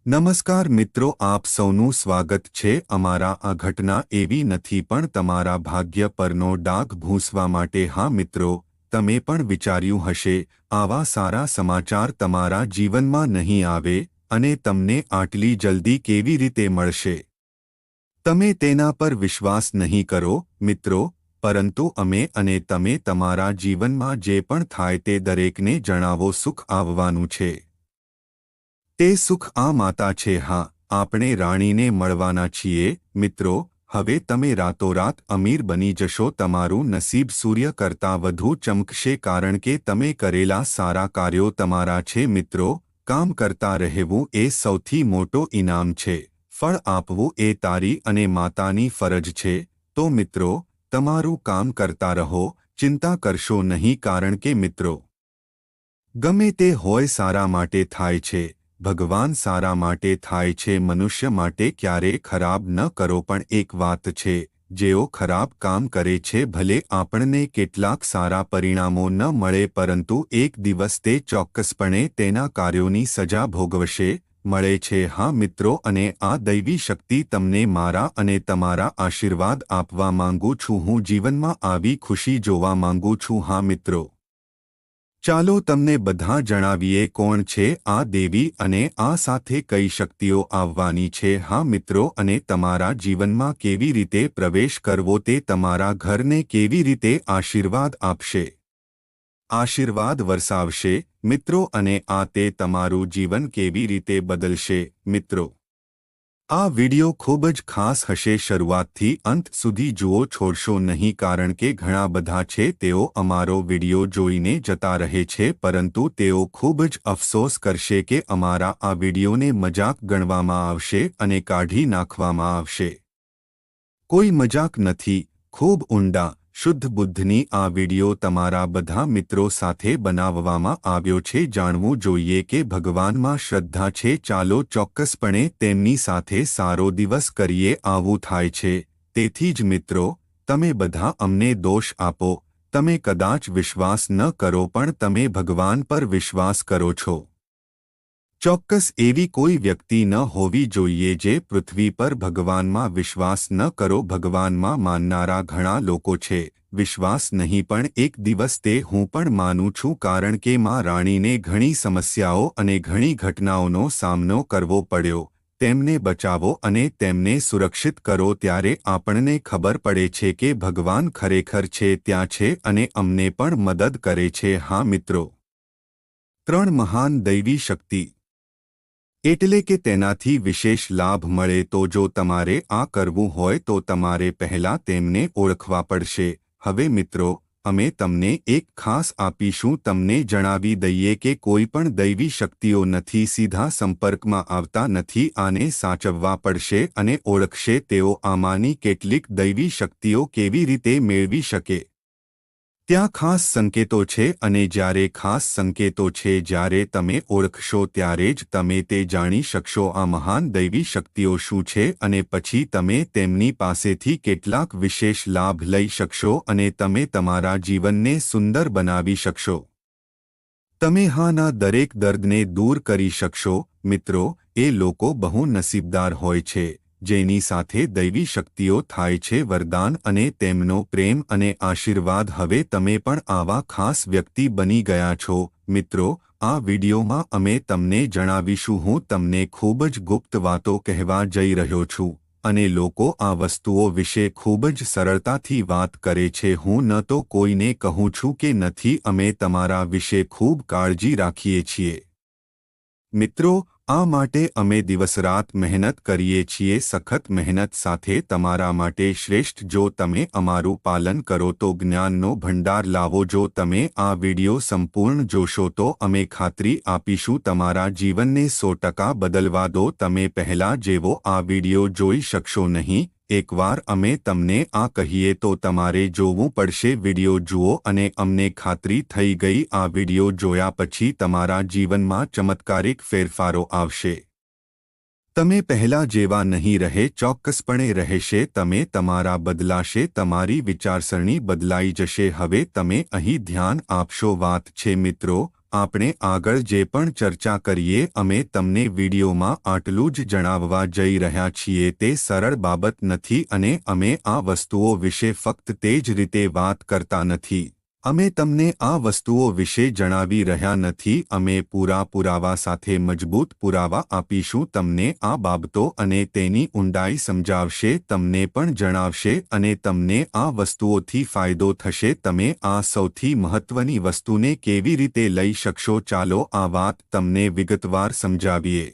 નમસ્કાર મિત્રો, આપ સૌનું સ્વાગત છે અમારા આ ઘટના એવી નથી પણ તમારા ભાગ્ય પરનો ડાઘ ભૂંસવા માટે। હા મિત્રો, તમે પણ વિચાર્યું હશે આવા સારા સમાચાર તમારા જીવનમાં નહીં આવે અને તમને આટલી જલ્દી કેવી રીતે મળશે। તમે તેના પર વિશ્વાસ નહીં કરો મિત્રો, પરંતુ અમે અને તમે તમારા જીવનમાં જે પણ થાય તે દરેકને જણાવો, સુખ આવવાનું છે। તે સુખ આ માતા છે। હા, આપણે રાણીને મળવાના છીએ મિત્રો। હવે તમે રાતોરાત અમીર બની જશો। તમારું નસીબ સૂર્ય કરતાં વધુ ચમકશે કારણ કે તમે કરેલા સારા કાર્યો તમારા છે મિત્રો। કામ કરતા રહેવું એ સૌથી મોટો ઇનામ છે। ફળ આપવું એ તારી અને માતાની ફરજ છે। તો મિત્રો, તમારું કામ કરતા રહો, ચિંતા કરશો નહીં કારણ કે મિત્રો, ગમે તે હોય સારા માટે થાય છે। ભગવાન સારા માટે થાય છે, મનુષ્ય માટે ક્યારે ખરાબ ન કરો। પણ એક વાત છે, જેઓ ખરાબ કામ કરે છે ભલે આપણને કેટલાક સારા પરિણામો ન મળે પરંતુ એક દિવસ તે ચોક્કસપણે તેના કાર્યોની સજા ભોગવશે મળે છે। હા મિત્રો, અને આ દૈવી શક્તિ તમને મારા અને તમારા આશીર્વાદ આપવા માંગુ છું। હું જીવનમાં આવી ખુશી જોવા માંગુ છું। હા મિત્રો, ચાલો તમને બધા જણાવીએ કોણ છે આ દેવી અને આ સાથે કઈ શક્તિઓ આવવાની છે। હા મિત્રો, અને તમારા જીવનમાં કેવી રીતે પ્રવેશ કરવો, તે તમારા ઘરને કેવી રીતે આશીર્વાદ આપશે, આશીર્વાદ વરસાવશે મિત્રો, અને આ તે તમારું જીવન કેવી રીતે બદલશે મિત્રો। આ વિડિયો ખૂબ જ ખાસ હશે। શરૂઆતથી અંત સુધી જુઓ, છોડશો નહીં કારણ કે ઘણા બધા છે તેઓ અમારો વિડિયો જોઈને જતા રહે છે પરંતુ તેઓ ખૂબ જ અફસોસ કરશે કે અમારા આ વિડિયોને મજાક ગણવામાં આવશે અને કાઢી નાખવામાં આવશે। કોઈ મજાક નથી, ખૂબ ઊંડા શુદ્ધ બુદ્ધની આ વિડિયો તમારા બધા મિત્રો સાથે બનાવવામાં આવ્યો છે। જાણવું જોઈએ કે ભગવાનમાં શ્રદ્ધા છે। ચાલો ચોક્કસપણે તેમની સાથે સારો દિવસ કરીએ। આવું થાય છે, તેથી જ મિત્રો, તમે બધા અમને દોષ આપો। તમે કદાચ વિશ્વાસ ન કરો પણ તમે ભગવાન પર વિશ્વાસ કરો છો। ચોક્કસ એવી કોઈ વ્યક્તિ ન હોવી જોઈએ જે પૃથ્વી પર ભગવાનમાં વિશ્વાસ ન કરો। ભગવાનમાં માનનારા ઘણા લોકો છે, વિશ્વાસ નહીં પણ એક દિવસ તે હું પણ માનું છું કારણ કે માં રાણીને ઘણી સમસ્યાઓ અને ઘણી ઘટનાઓનો સામનો કરવો પડ્યો। તેમને બચાવો અને તેમને સુરક્ષિત કરો ત્યારે આપણને ખબર પડે છે કે ભગવાન ખરેખર છે, ત્યાં છે અને અમને પણ મદદ કરે છે। હા મિત્રો, 3 મહાન દૈવી શક્તિ એટલે કે તેનાથી વિશેષ લાભ મળે તો જો તમારે આ કરવું હોય તો તમારે પહેલા તેમને ઓળખવા પડશે। હવે મિત્રો, અમે તમને એક ખાસ આપીશું। તમને જણાવી દઈએ કે કોઈ પણ દૈવી શક્તિઓ નથી સીધા સંપર્કમાં આવતા નથી। આને સાચવવા પડશે અને ઓળખશે તેઓ આમાંની કેટલીક દૈવી શક્તિઓ કેવી રીતે મેળવી શકે। ત્યાં ખાસ સંકેતો છે અને જ્યારે ખાસ સંકેતો છે, જ્યારે તમે ઓળખશો ત્યારે જ તમે તે જાણી શકશો આ મહાન દૈવી શક્તિઓ શું છે અને પછી તમે તેમની પાસેથી કેટલાક વિશેષ લાભ લઈ શકશો અને તમે તમારા જીવનને સુંદર બનાવી શકશો। તમે હાના દરેક દર્દને દૂર કરી શકશો। મિત્રો, એ લોકો બહુ નસીબદાર હોય છે જેની સાથે દૈવી શક્તિઓ થાય છે। વરદાન અને તેમનો પ્રેમ અને આશીર્વાદ। હવે તમે પણ આવા ખાસ વ્યક્તિ બની ગયા છો। મિત્રો, આ વિડિયોમાં અમે તમને જણાવીશું। હું તમને ખૂબ જ ગુપ્ત વાતો કહેવા જઈ રહ્યો છું અને લોકો આ વસ્તુઓ વિશે ખૂબ જ સરળતાથી વાત કરે છે। હું ન તો કોઈને કહું છું કે નથી, અમે તમારા વિશે ખૂબ કાળજી રાખીએ છીએ મિત્રો। આ માટે અમે દિવસરાત મહેનત કરીએ છીએ, સખત મહેનત સાથે તમારા માટે શ્રેષ્ઠ। જો તમે અમારું પાલન કરો તો જ્ઞાનનો ભંડાર લાવો। જો તમે આ વિડિયો સંપૂર્ણ જોશો તો અમે ખાતરી આપીશું તમારા જીવનને 100% બદલવા દો। તમે પહેલા જેવો આ વિડિયો જોઈ શકશો નહીં। એકવાર અમે તમને આ કહીએ તો તમારે જોવું પડશે। વિડિયો જુઓ અને અમને ખાતરી થઈ ગઈ આ વિડિયો જોયા પછી તમારા જીવનમાં ચમત્કારિક ફેરફારો આવશે। તમે પહેલા જેવા નહીં રહે, ચોક્કસપણે રહેશે। તમે તમારા બદલાશે, તમારી વિચારસરણી બદલાઈ જશે। હવે તમે અહીં ધ્યાન આપશો। વાત છે મિત્રો, આપણે આગળ જે પણ ચર્ચા કરીએ અમે તમને વિડીયોમાં આટલું જ જણાવવા જઈ રહ્યા છીએ તે સરળ બાબત નથી અને અમે આ વસ્તુઓ વિશે ફક્ત તે જ રીતે વાત કરતા નથી અમે તમને આ વસ્તુઓ વિશે જણાવી રહ્યા નથી અમે પૂરા પુરાવા સાથે મજબૂત પુરાવા આપીશું તમને આ બાબતો અને તેની ઊંડાઈ સમજાવશે તમને પણ જણાવશે અને તમને આ વસ્તુઓથી ફાયદો થશે તમે આ સૌથી મહત્વની વસ્તુને કેવી રીતે લઈ શકશો ચાલો આ વાત તમને વિગતવાર સમજાવીએ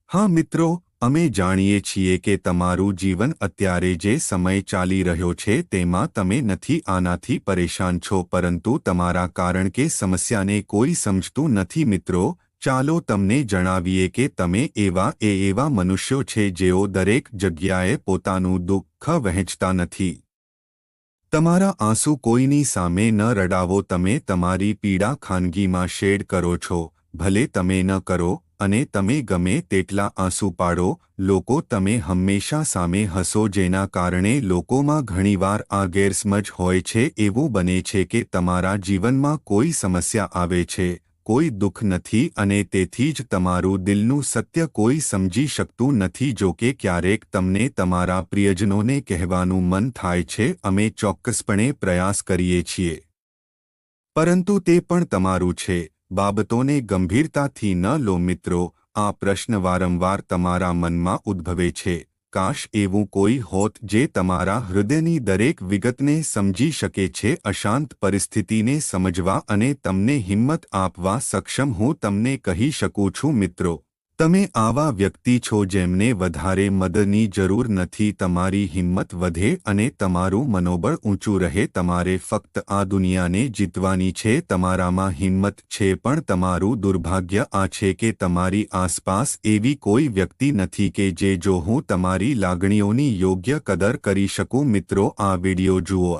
હા મિત્રો અમે જાણીએ છીએ કે તમારું જીવન અત્યારે જે સમય ચાલી રહ્યો છે તેમાં તમે નથી આનાથી પરેશાન છો પરંતુ તમારા કારણ કે સમસ્યાને કોઈ સમજતું નથી મિત્રો ચાલો તમને જણાવીએ કે તમે એવા મનુષ્યો છે જેઓ દરેક જગ્યાએ પોતાનું દુઃખ વહેંચતા નથી તમારા આંસુ કોઈની સામે ન રડાવો તમે તમારી પીડા ખાનગીમાં શેડ કરો છો ભલે તમે ન કરો અને તમે ગમે તેટલા આંસુ પાડો લોકો તમે હંમેશા સામે હસો જેના કારણે લોકોમાં ઘણીવાર આ ગેરસમજ હોય છે એવું બને છે કે તમારા જીવનમાં કોઈ સમસ્યા આવે છે કોઈ દુઃખ નથી અને તેથી જ તમારું દિલનું સત્ય કોઈ સમજી શકતું નથી જો કે ક્યારેક તમને તમારા પ્રિયજનોને કહેવાનું મન થાય છે અમે ચોક્કસપણે પ્રયાસ કરીએ છીએ પરંતુ તે પણ તમારું છે બાબતોને ગંભીરતાથી ન લો મિત્રો આ પ્રશ્ન વારંવાર તમારા મનમાં ઉદ્ભવે છે કાશ એવું કોઈ હોત જે તમારા હૃદયની દરેક વિગતને સમજી શકે છે અશાંત પરિસ્થિતિને સમજવા અને તમને હિંમત આપવા સક્ષમ હું તમને કહી શકું છું મિત્રો તમે આવા વ્યક્તિ છો જેમને વધારે મદદની જરૂર નથી તમારી હિંમત વધે અને તમારું મનોબળ ઊંચું રહે તમારે ફક્ત આ દુનિયાને જીતવાની છે તમારામાં હિંમત છે પણ તમારું દુર્ભાગ્ય આ છે કે તમારી આસપાસ એવી કોઈ વ્યક્તિ નથી કે જે જો હું તમારી લાગણીઓની યોગ્ય કદર કરી શકું મિત્રો આ વિડિયો જુઓ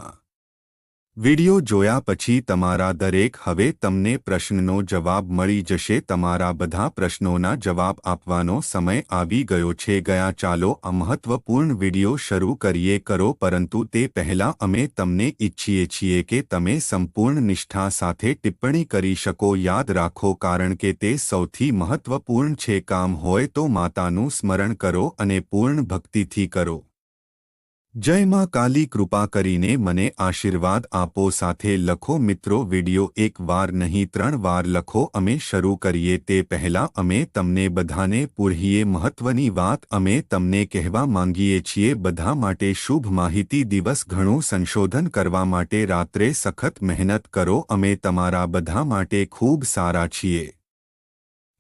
વિડિયો જોયા પછી તમારા દરેક હવે તમને પ્રશ્નનો જવાબ મળી જશે તમારા બધા પ્રશ્નોના જવાબ આપવાનો સમય આવી ગયો છે ગયા ચાલો આ મહત્વપૂર્ણ વિડિયો શરૂ કરીએ કરો પરંતુ તે પહેલાં અમે તમને ઈચ્છીએ છીએ કે તમે સંપૂર્ણ નિષ્ઠા સાથે ટિપ્પણી કરી શકો યાદ રાખો કારણ કે તે સૌથી મહત્વપૂર્ણ છે કામ હોય તો માતાનું સ્મરણ કરો અને પૂર્ણ ભક્તિથી કરો જય માં કાલી કૃપા કરીને મને આશીર્વાદ આપો સાથે લખો મિત્રો વિડિયો એક વાર નહીં 3 વાર લખો અમે શરૂ કરીએ તે પહેલા અમે તમને બધાને પૂરીએ મહત્વની વાત અમે તમને કહેવા માંગીએ છીએ બધા માટે શુભ માહિતી દિવસ ઘણું સંશોધન કરવા માટે રાત્રે સખત મહેનત કરો અમે તમારા બધા માટે ખૂબ સારા છીએ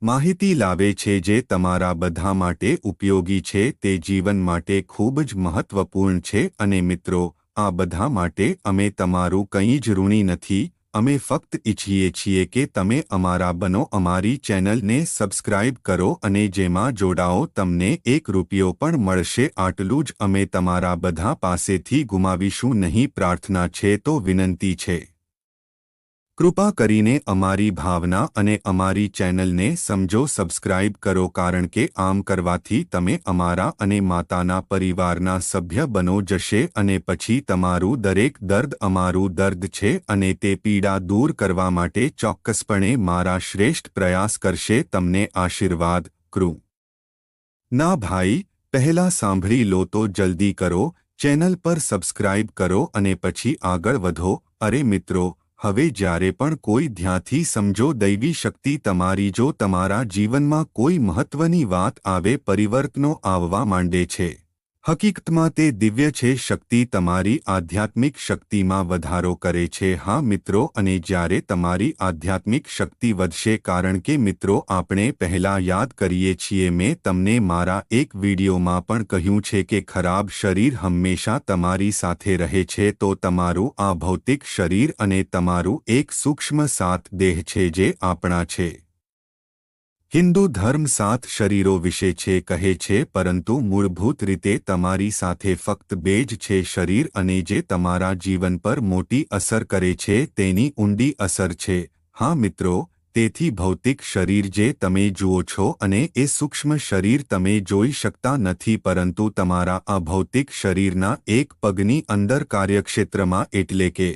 માહિતી લાવે છે જે તમારા બધા માટે ઉપયોગી છે તે જીવન માટે ખૂબ જ મહત્વપૂર્ણ છે અને મિત્રો આ બધા માટે અમે તમારું કંઈ જ ઋણી નથી અમે ફક્ત ઈચ્છીએ છીએ કે તમે અમારા બનો અમારી ચેનલને સબસ્ક્રાઇબ કરો અને જેમાં જોડાઓ તમને ₹1 પણ મળશે આટલું જ અમે તમારા બધા પાસેથી ગુમાવીશું નહીં પ્રાર્થના છે તો વિનંતી છે કૃપા કરીને અમારી ભાવના અને અમારી ચેનલને સમજો સબસ્ક્રાઇબ કરો કારણ કે આમ કરવાથી તમે અમારા અને માતાના પરિવારના સભ્ય બનો જશે અને પછી તમારું દરેક દર્દ અમારું દર્દ છે અને તે પીડા દૂર કરવા માટે ચોક્કસપણે મારા શ્રેષ્ઠ પ્રયાસ કરશે તમને આશીર્વાદ કૃ ના ભાઈ પહેલા સાંભળી લો તો જલ્દી કરો ચેનલ પર સબસ્ક્રાઇબ કરો અને પછી આગળ વધો અરે મિત્રો હવે જ્યારે પણ કોઈ ધ્યાનથી સમજો દૈવી શક્તિ તમારી જો તમારા જીવનમાં કોઈ મહત્વની વાત આવે પરિવર્તનો આવવા માંડે છે હકીકતમાં તે દિવ્ય છે શક્તિ તમારી આધ્યાત્મિક શક્તિમાં વધારો કરે છે હા મિત્રો અને જ્યારે તમારી આધ્યાત્મિક શક્તિ વધશે કારણ કે મિત્રો આપણે પહેલા યાદ કરીએ છીએ મેં તમને મારા એક વિડીયોમાં પણ કહ્યું છે કે ખરાબ શરીર હંમેશા તમારી સાથે રહે છે તો તમારું આ ભૌતિક શરીર અને તમારું એક સૂક્ષ્મ સાત દેહ છે જે આપણા છે હિન્દુ ધર્મ 7 શરીરો વિશે છે કહે છે પરંતુ મૂળભૂત રીતે તમારી સાથે ફક્ત 2 જ છે શરીર અને જે તમારા જીવન પર મોટી અસર કરે છે તેની ઊંડી અસર છે હા મિત્રો તેથી ભૌતિક શરીર જે તમે જુઓ છો અને એ સૂક્ષ્મ શરીર તમે જોઈ શકતા નથી પરંતુ તમારા આ ભૌતિક શરીરના એક પગની અંદર કાર્યક્ષેત્રમાં એટલે કે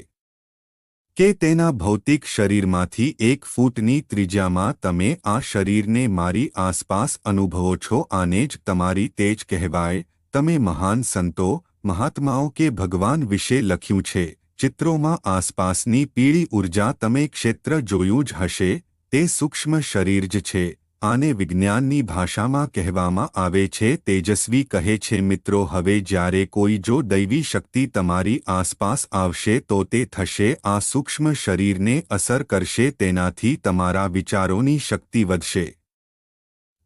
કે તેના ભૌતિક શરીરમાંથી 1 ફૂટની ત્રિજ્યામાં તમે આ શરીરને મારી આસપાસ અનુભવો છો. આને જ તમારી તેજ કહેવાય. તમે મહાન સંતો, મહાત્માઓ કે ભગવાન વિશે લખ્યું છે ચિત્રોમાં આસપાસની પીળી ઊર્જા તમે ક્ષેત્ર જોયું જ હશે. તે સૂક્ષ્મ શરીર જ છે. આને વિજ્ઞાનની ભાષામાં કહેવામાં આવે છે તેજસ્વી કહે છે. મિત્રો, હવે જ્યારે કોઈ જો દૈવી શક્તિ તમારી આસપાસ આવશે તો તે થશે આ સૂક્ષ્મ શરીરને અસર કરશે. તેનાથી તમારા વિચારોની શક્તિ વધશે.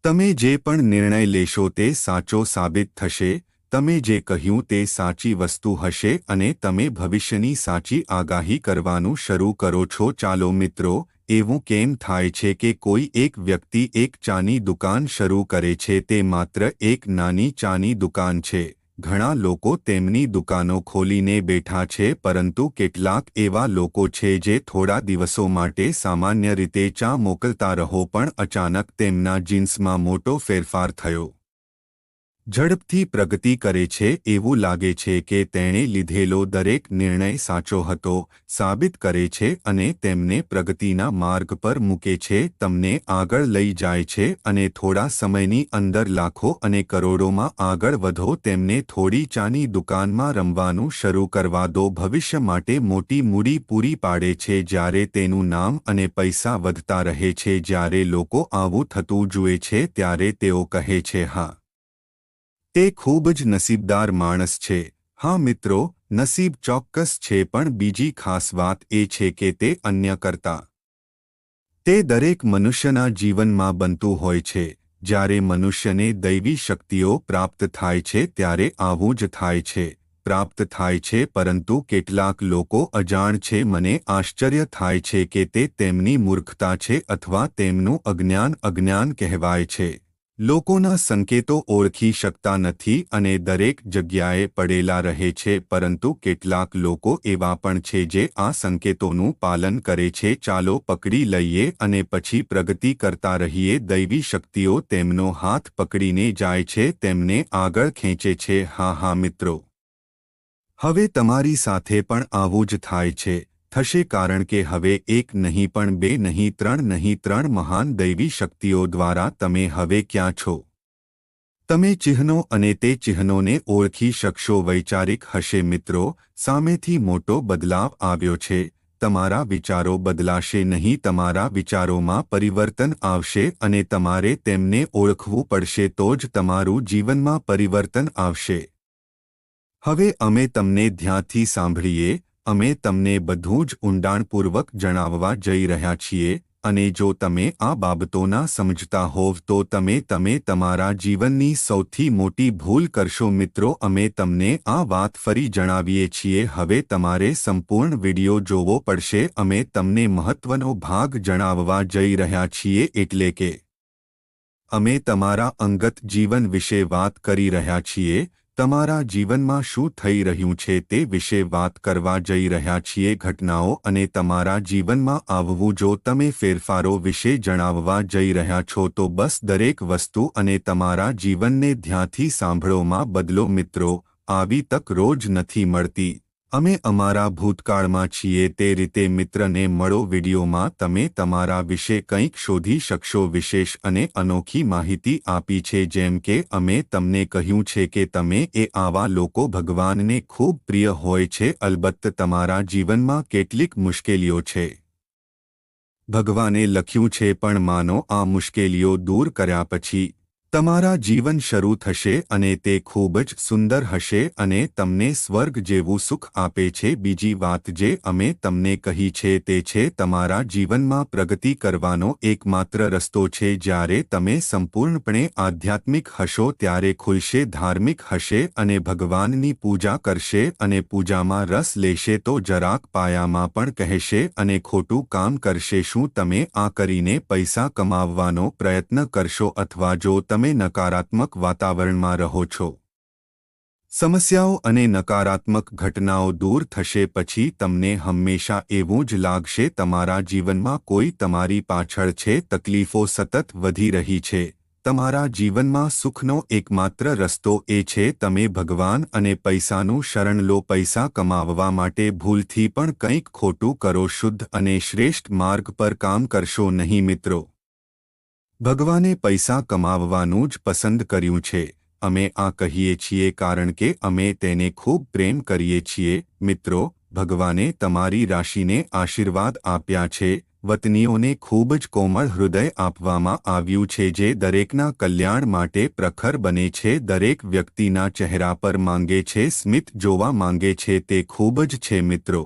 તમે જે પણ નિર્ણય લેશો તે સાચો સાબિત થશે. તમે જે કહ્યું તે સાચી વસ્તુ હશે અને તમે ભવિષ્યની સાચી આગાહી કરવાનું શરૂ કરો છો. ચાલો મિત્રો, એવું કેમ થાય છે કે કોઈ એક વ્યક્તિ એક ચાની દુકાન શરૂ કરે છે? તે માત્ર એક નાની ચાની દુકાન છે. ઘણા લોકો તેમની દુકાનો ખોલીને બેઠા છે, પરંતુ કેટલાક એવા લોકો છે જે થોડા દિવસો માટે સામાન્ય રીતે ચા મોકલતા રહો, પણ અચાનક તેમના જીન્સમાં મોટો ફેરફાર થયો. ઝડપથી પ્રગતિ કરે છે. એવું લાગે છે કે તેણે લીધેલો દરેક નિર્ણય સાચો હતો. સાબિત કરે છે અને તેમને પ્રગતિના માર્ગ પર મૂકે છે, તમને આગળ લઈ જાય છે અને થોડા સમયની અંદર લાખો અને કરોડોમાં આગળ વધો. તેમને થોડી ચાની દુકાનમાં રમવાનું શરૂ કરવા દો. ભવિષ્ય માટે મોટી મૂડી પૂરી પાડે છે. જ્યારે તેનું નામ અને પૈસા વધતા રહે છે, જ્યારે લોકો આવું થતું જુએ છે ત્યારે તેઓ કહે છે, હા, તે ખૂબ જ નસીબદાર માણસ છે. હા મિત્રો, નસીબ ચોક્કસ છે, પણ બીજી ખાસ વાત એ છે કે તે અન્ય કરતા. તે દરેક મનુષ્યના જીવનમાં બનતું હોય છે. જ્યારે મનુષ્યને દૈવી શક્તિઓ પ્રાપ્ત થાય છે ત્યારે આવું જ થાય છે. પ્રાપ્ત થાય છે, પરંતુ કેટલાક લોકો અજાણ છે. મને આશ્ચર્ય થાય છે કે તે તેમની મૂર્ખતા છે અથવા તેમનું અજ્ઞાન કહેવાય છે. લોકોના સંકેતો ઓળખી શકતા નથી અને દરેક જગ્યાએ પડેલા રહે છે, પરંતુ કેટલાક લોકો એવા પણ છે જે આ સંકેતોનું પાલન કરે છે. ચાલો પકડી લઈએ અને પછી પ્રગતિ કરતા રહીએ. દૈવી શક્તિઓ તેમનો હાથ પકડીને જાય છે, તેમને આગળ ખેંચે છે. હા મિત્રો, હવે તમારી સાથે પણ આવું જ થાય છે, થશે, કારણ કે હવે એક નહીં પણ બે નહીં ત્રણ મહાન દૈવી શક્તિઓ દ્વારા તમે હવે ક્યાં છો? તમે ચિહ્નો અને તે ચિહ્નોને ઓળખી શકશો. વૈચારિક હશે મિત્રો, સામેથી મોટો બદલાવ આવ્યો છે. તમારા વિચારો બદલાશે નહીં, તમારા વિચારોમાં પરિવર્તન આવશે અને તમારે તેમને ઓળખવું પડશે, તો જ તમારું જીવનમાં પરિવર્તન આવશે. હવે અમે તમને ધ્યાનથી સાંભળીએ. અમે તમને બધું જ ઊંડાણપૂર્વક જણાવવા જઈ રહ્યા છીએ, અને જો તમે આ બાબતોના સમજતા હોવ તો તમે તમારા જીવનની સૌથી મોટી ભૂલ કરશો. મિત્રો, અમે તમને આ વાત ફરી જણાવીએ છીએ. હવે તમારે સંપૂર્ણ વિડિયો જોવો પડશે. અમે તમને મહત્વનો ભાગ જણાવવા જઈ રહ્યા છીએ, એટલે કે અમે તમારા અંગત જીવન વિશે વાત કરી રહ્યા છીએ. તમારા જીવનમાં શું થઈ રહ્યું છે તે વિશે વાત કરવા જઈ રહ્યા છીએ. ઘટનાઓ અને તમારા જીવનમાં આવવું. જો તમે ફેરફારો વિશે જણાવવા જઈ રહ્યા છો તો બસ દરેક વસ્તુ અને તમારા જીવનને ધ્યાનથી સાંભળોમાં બદલો. મિત્રો, આવી તક રોજ નથી મળતી. અમે અમારા ભૂતકાળમાં છીએ તે રીતે. મિત્રને મળો. વિડીયોમાં તમે તમારા વિશે કંઈક શોધી શકશો. વિશેષ અને અનોખી માહિતી આપી છે, જેમ કે અમે તમને કહ્યું છે કે તમે આવા લોકો ભગવાનને ખૂબ પ્રિય હોય છે. અલબત્ત તમારા જીવનમાં કેટલીક મુશ્કેલીઓ છે. ભગવાને લખ્યું છે, પણ માનો આ મુશ્કેલીઓ દૂર કર્યા પછી તમારા જીવન શરૂ થશે અને તે ખૂબ જ સુંદર હશે અને તમને સ્વર્ગ જેવું સુખ આપે છે. બીજી વાત જે અમે તમને કહી છે તે છે તમારા જીવનમાં પ્રગતિ કરવાનો એકમાત્ર રસ્તો છે. જ્યારે તમે સંપૂર્ણપણે આધ્યાત્મિક હશો ત્યારે ખુલશે, ધાર્મિક હશે અને ભગવાનની પૂજા કરશે અને પૂજામાં રસ લેશે તો જરાક પાયામાં પણ કહેશે અને ખોટું કામ કરશે. શું તમે આ કરીને પૈસા કમાવવાનો પ્રયત્ન કરશો અથવા જો તમે નકારાત્મક વાતાવરણમાં રહો છો? સમસ્યાઓ અને નકારાત્મક ઘટનાઓ દૂર થશે પછી તમને હંમેશા એવું જ લાગશે તમારા જીવનમાં કોઈ તમારી પાછળ છે. તકલીફો સતત વધી રહી છે. તમારા જીવનમાં સુખનો એકમાત્ર રસ્તો એ છે તમે ભગવાન અને પૈસાનું શરણ લો. પૈસા કમાવવા માટે ભૂલથી પણ કંઈક ખોટું કરો. શુદ્ધ અને શ્રેષ્ઠ માર્ગ પર કામ કરશો નહીં મિત્રો. ભગવાને પૈસા કમાવવાનું જ પસંદ કર્યું છે. અમે આ કહીએ છીએ કારણ કે અમે તેને ખૂબ પ્રેમ કરીએ છીએ. મિત્રો, ભગવાને તમારી રાશિને આશીર્વાદ આપ્યા છે. વતનીઓને ખૂબ જ કોમળ હૃદય આપવામાં આવ્યું છે જે દરેકના કલ્યાણ માટે પ્રખર બને છે. દરેક વ્યક્તિના ચહેરા પર માંગે છે સ્મિત જોવા માંગે છે. તે ખૂબ જ છે મિત્રો.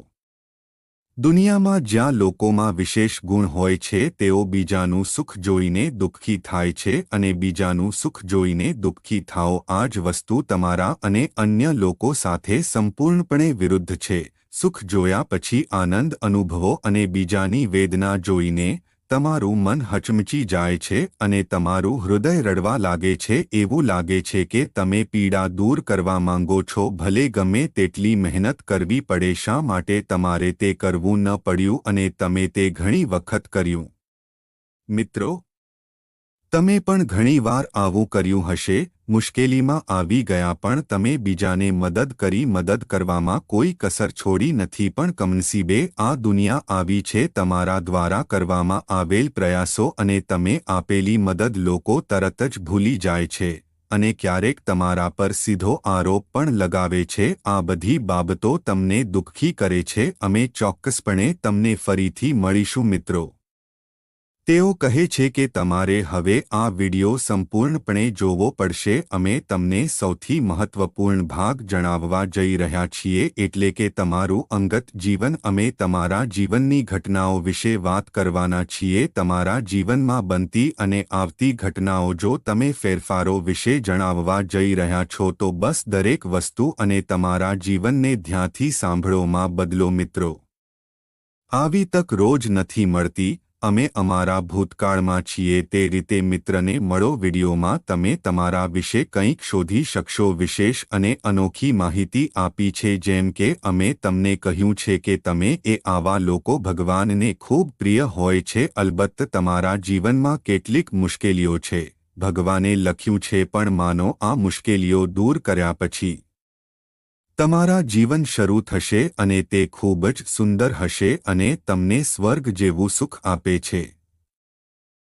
દુનિયામાં જ્યાં લોકોમાં વિશેષ ગુણ હોય છે તેઓ બીજાનું સુખ જોઈને દુઃખી થાય છે અને બીજાનું સુખ જોઈને દુઃખી થાઓ. આ જ વસ્તુ તમારા અને અન્ય લોકો સાથે સંપૂર્ણપણે વિરુદ્ધ છે. સુખ જોયા પછી આનંદ અનુભવો અને બીજાની વેદના જોઈને તમારું મન હચમચી જાય છે અને તમારું હૃદય રડવા લાગે છે. એવું લાગે છે કે તમે પીડા દૂર કરવા માંગો છો. ભલે ગમે તેટલી મહેનત કરવી પડે. શા માટે તમારે તે કરવું ન પડ્યું અને તમે તે ઘણી વખત કર્યું? મિત્રો, તમે પણ ઘણીવાર આવું કર્યું હશે. મુશ્કેલીમાં આવી ગયા પણ તમે બીજાને મદદ કરી. મદદ કરવામાં કોઈ કસર છોડી નથી. પણ કમનસીબે આ દુનિયા આવી છે તમારા દ્વારા કરવામાં આવેલ પ્રયાસો અને તમે આપેલી મદદ લોકો તરત જ ભૂલી જાય છે અને ક્યારેક તમારા પર સીધો આરોપ પણ લગાવે છે. આ બધી બાબતો તમને દુઃખી કરે છે. અમે ચોક્કસપણે તમને ફરીથી મળીશું મિત્રો. તેઓ કહે છે કે તમારે હવે આ વિડિયો સંપૂર્ણપણે જોવો પડશે. અમે તમને સૌથી મહત્વપૂર્ણ ભાગ જણાવવા જઈ રહ્યા છીએ એટલે કે તમારું અંગત જીવન. અમે તમારા જીવનની ઘટનાઓ વિશે વાત કરવાના છીએ. તમારા જીવનમાં બનતી અને આવતી ઘટનાઓ. જો તમે ફેરફારો વિશે જણાવવા જઈ રહ્યા છો તો બસ દરેક વસ્તુ અને તમારા જીવનને ધ્યાનથી સાંભળો. માં બદલો મિત્રો. આવી તક રોજ નથી મળતી. અમે અમારા ભૂતકાળમાં છીએ તે રીતે મિત્રને મળો. વિડીયોમાં તમે તમારા વિશે કંઈક શોધી શકશો. વિશેષ અને અનોખી માહિતી આપી છે. જેમ કે અમે તમને કહ્યું છે કે તમે એ આવા લોકો ભગવાનને ખૂબ પ્રિય હોય છે. અલબત્ત તમારા જીવનમાં કેટલીક મુશ્કેલીઓ છે. ભગવાને લખ્યું છે પણ માનો આ મુશ્કેલીઓ દૂર કર્યા પછી તમારા જીવન શરૂ થશે અને તે ખૂબ જ સુંદર હશે અને તમને સ્વર્ગ જેવું સુખ આપે છે.